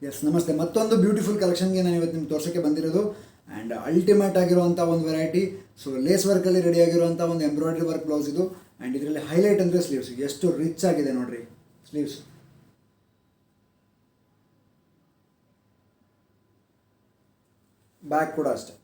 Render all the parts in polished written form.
S ನಮಸ್ತೆ. ಮತ್ತೊಂದು beautiful ಕಲೆಕ್ಷನ್ಗೆ ನಾನು ಇವತ್ತು ನಿಮ್ಗೆ ತೋರ್ಸೋಕ್ಕೆ ಬಂದಿರೋದು. ಆ್ಯಂಡ್ ಅಲ್ಟಿಮೇಟ್ ಆಗಿರುವಂಥ ಒಂದು ವೆರೈಟಿ. ಸೊ ಲೇಸ್ ವರ್ಕಲ್ಲಿ ರೆಡಿ ಆಗಿರುವಂಥ ಒಂದು ಎಂಬ್ರಾಯ್ಡ್ರಿ ವರ್ಕ್ ಬ್ಲೌಸ್ ಇದು. ಆ್ಯಂಡ್ ಇದರಲ್ಲಿ ಹೈಲೈಟ್ ಅಂದರೆ ಸ್ಲೀವ್ಸ್ ಎಷ್ಟು ರಿಚ್ ಆಗಿದೆ ನೋಡ್ರಿ. ಸ್ಲೀವ್ಸ್ ಬ್ಯಾಕ್ ಕೂಡ ಅಷ್ಟೇ.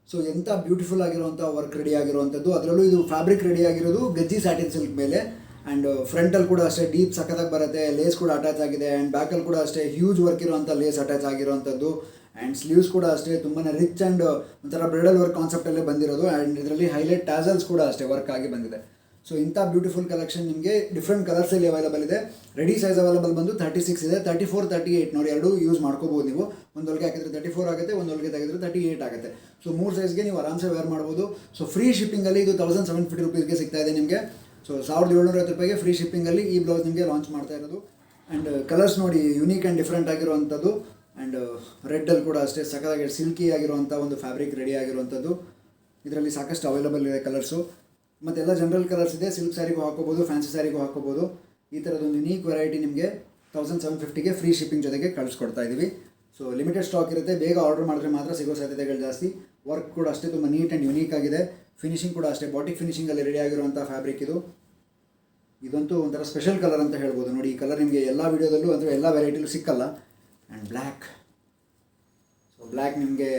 ಸೊ ಎಂಥ ಬ್ಯೂಟಿಫುಲ್ ಆಗಿರುವಂಥ ವರ್ಕ್ ರೆಡಿ ಆಗಿರುವಂಥದ್ದು. ಅದರಲ್ಲೂ ಇದು ಫ್ಯಾಬ್ರಿಕ್ ರೆಡಿ ಆಗಿರೋದು ಗಜ್ಜಿ ಸ್ಯಾಟಿನ್ ಸಿಲ್ಕ್ ಮೇಲೆ. ಆ್ಯಂಡ್ ಫ್ರಂಟಲ್ಲಿ ಕೂಡ ಅಷ್ಟೇ ಡೀಪ್ ಸಖತ್ತಾಗಿ ಬರುತ್ತೆ. ಲೇಸ್ ಕೂಡ ಅಟ್ಯಾಚ್ ಆಗಿದೆ. ಆ್ಯಂಡ್ ಬ್ಯಾಕಲ್ಲಿ ಕೂಡ ಅಷ್ಟೇ ಹ್ಯೂಜ್ ವರ್ಕ್ ಇರುವಂಥ ಲೇಸ್ ಅಟ್ಯಾಚ್ ಆಗಿರುವಂಥದ್ದು. ಆ್ಯಂಡ್ ಸ್ಲೀವ್ಸ್ ಕೂಡ ಅಷ್ಟೇ ತುಂಬಾ ರಿಚ್ ಆ್ಯಂಡ್ ಒಂಥರ ಬ್ರೈಡಲ್ ವರ್ಕ್ ಕಾನ್ಸೆಪ್ಟಲ್ಲೇ ಬಂದಿರೋದು. ಆ್ಯಂಡ್ ಇದರಲ್ಲಿ ಹೈಲೈಟ್ ಟ್ಯಾಸಲ್ಸ್ ಕೂಡ ಅಷ್ಟೇ ವರ್ಕ್ ಆಗಿ ಬಂದಿದೆ. ಸೊ ಇಂಥ ಬ್ಯೂಟಿಫುಲ್ ಕಲೆಕ್ಷನ್ ನಿಮಗೆ ಡಿಫ್ರೆಂಟ್ ಕಲರ್ಸಲ್ಲಿ ಅವೈಲೇಬಲ್ ಇದೆ. ರೆಡಿ ಸೈಜ್ ಅವೈಲೇಬಲ್ ಬಂದು 36 ಇದೆ, 34, 38 ನೋಡಿ ಎರಡೂ ಯೂಸ್ ಮಾಡ್ಕೋಬೋದು ನೀವು. ಒಂದು ಹೊಲಿಗೆ ಹಾಕಿದ್ರೆ 34 ಆಗುತ್ತೆ, ಒಂದು ಹೊಲಿಗೆ ತೆಗೆದ್ರೆ 38 ಆಗುತ್ತೆ. ಸೊ 3 ಸೈಜ್ಗೆ ನೀವು ಆರಾಮ್ಸೆ ವೇರ್ ಮಾಡ್ಬೋದು. ಸೊ ಫ್ರೀ ಶಿಪ್ಪಿಂಗಲ್ಲಿ ಇದು 1750 ರುಪೀಸ್ಗೆ ಸಿಗ್ತಾ ಇದೆ ನಿಮಗೆ. ಸೊ 1750 ರೂಪಾಯಿಗೆ ಫ್ರೀ ಶಿಪ್ಪಿಂಗಲ್ಲಿ ಈ ಬ್ಲೌಸ್ ನಿಮಗೆ ಲಾಂಚ್ ಮಾಡ್ತಾ ಇರೋದು. ಆ್ಯಂಡ್ ಕಲರ್ಸ್ ನೋಡಿ ಯೂನಿಕ್ ಆ್ಯಂಡ್ ಡಿಫ್ರೆಂಟ್ ಆಗಿರುವಂಥದ್ದು. ಆ್ಯಂಡ್ ರೆಡ್ಡಲ್ಲಿ ಕೂಡ ಅಷ್ಟೇ ಸಖತ್ತಾಗಿ ಸಿಲ್ಕಿ ಆಗಿರುವಂಥ ಒಂದು ಫ್ಯಾಬ್ರಿಕ್ ರೆಡಿ ಆಗಿರುವಂಥದ್ದು. ಇದರಲ್ಲಿ ಸಾಕಷ್ಟು ಅವೈಲೇಬಲ್ ಇದೆ ಕಲರ್ಸು. ಮತ್ತೆಲ್ಲ ಜನರಲ್ ಕಲರ್ಸ್ ಇದೆ. ಸಿಲ್ಕ್ ಸ್ಯಾರಿಗೂ ಹಾಕೋಬೋದು, ಫ್ಯಾನ್ಸಿ ಸ್ಯಾರಿಗೂ ಹಾಕೋಬೋದು. ಈ ಥರದೊಂದು ಯುನೀಕ್ ವೆರೈಟಿ ನಿಮಗೆ 1750ಗೆ ಫ್ರೀ ಶಿಪ್ಪಿಂಗ್ ಜೊತೆಗೆ ಕಳಿಸ್ಕೊಡ್ತಾ ಇದ್ದೀವಿ. ಸೊ ಲಿಮಿಟೆಡ್ ಸ್ಟಾಕ್ ಇರುತ್ತೆ, ಬೇಗ ಆರ್ಡರ್ ಮಾಡಿದ್ರೆ ಮಾತ್ರ ಸಿಗೋ ಸಾಧ್ಯತೆಗಳು ಜಾಸ್ತಿ. ವರ್ಕ್ ಕೂಡ ಅಷ್ಟೇ ತುಂಬ ನೀಟ್ ಆ್ಯಂಡ್ ಯುನೀಕ್ ಆಗಿದೆ. ಫಿನಿಶಿಂಗ್ ಕೂಡ ಅಷ್ಟೇ ಬಾಟಿಕ್ ಫಿನಿಶಿಂಗಲ್ಲಿ ರೆಡಿ ಆಗಿರುವಂಥ ಫ್ಯಾಬ್ರಿಕ್ ಇದು. ಇದಂತೂ ಒಂಥರ ಸ್ಪೆಷಲ್ ಕಲರ್ ಅಂತ ಹೇಳ್ಬೋದು. ನೋಡಿ ಈ ಕಲರ್ ನಿಮಗೆ ಎಲ್ಲ ವೀಡಿಯೋದಲ್ಲೂ ಅಂದರೆ ಎಲ್ಲ ವೆರೈಟಿಲೂ ಸಿಕ್ಕಲ್ಲ. And black. ಸೊ ಬ್ಲ್ಯಾಕ್ ನಿಮಗೆ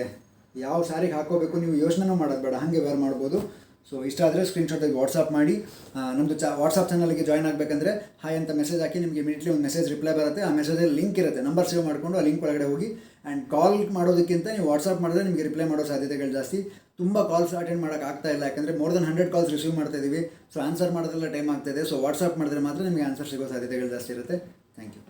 ಯಾವ ಸ್ಯಾರಿಗೆ ಹಾಕೋಬೇಕು ನೀವು ಯೋಚನೆನೂ ಮಾಡೋದು ಬೇಡ, ಹಾಗೆ ವೇರ್ ಮಾಡ್ಬೋದು. ಸೊ ಇಷ್ಟ ಆದರೆ ಸ್ಕ್ರೀನ್ಶಾಟ್ ತೆಗೆದು ವಾಟ್ಸಪ್ ಮಾಡಿ. ನಮ್ಮದು ವಾಟ್ಸಪ್ ಚಾನಲ್ಗೆ ಜಾಯ್ನ್ ಆಗಬೇಕಂದ್ರೆ ಹಾಯ್ ಅಂತ ಮೆಸೇಜ್ ಹಾಕಿ, ನಿಮಗೆ ಇಮಿಡಿಯೇಟ್ಲಿ ಒಂದು ಮೆಸೇಜ್ ರಿಪ್ಲೈ ಬರುತ್ತೆ. ಆ ಮೆಸೇಜಲ್ಲಿ ಲಿಂಕ್ ಇರುತ್ತೆ, ನಂಬರ್ ಸೇವ್ ಮಾಡಿಕೊಂಡು ಆ ಲಿಂಕ್ ಒಳಗಡೆ ಹೋಗಿ. ಆ್ಯಂಡ್ ಕಾಲ್ ಮಾಡೋದಕ್ಕಿಂತ ನೀವು ವಾಟ್ಸಪ್ ಮಾಡಿದ್ರೆ ನಿಮಗೆ ರಿಪ್ಲೈ ಮಾಡೋ ಸಾಧ್ಯತೆಗಳು ಜಾಸ್ತಿ. ತುಂಬ ಕಾಲ್ಸ್ ಅಟೆಂಡ್ ಮಾಡೋಕ್ಕಾಗ್ತಾ ಇಲ್ಲ, ಯಾಕಂದರೆ ಮೋರ್ ದನ್ 100 ಕಾಲ್ಸ್ ರಿಸೀವ್ ಮಾಡ್ತಾ ಇದ್ದೀವಿ. ಸೊ ಆನ್ಸರ್ ಮಾಡೋದ್ರೆಲ್ಲ ಟೈಮ್ ಆಗ್ತಾಯಿದೆ. ಸೊ ವಾಟ್ಸಪ್ ಮಾಡಿದ್ರೆ ಮಾತ್ರ ನಿಮಗೆ ಆನ್ಸರ್ ಸಿಗೋ ಸಾಧ್ಯತೆಗಳು ಜಾಸ್ತಿ ಇರುತ್ತೆ. Thank you.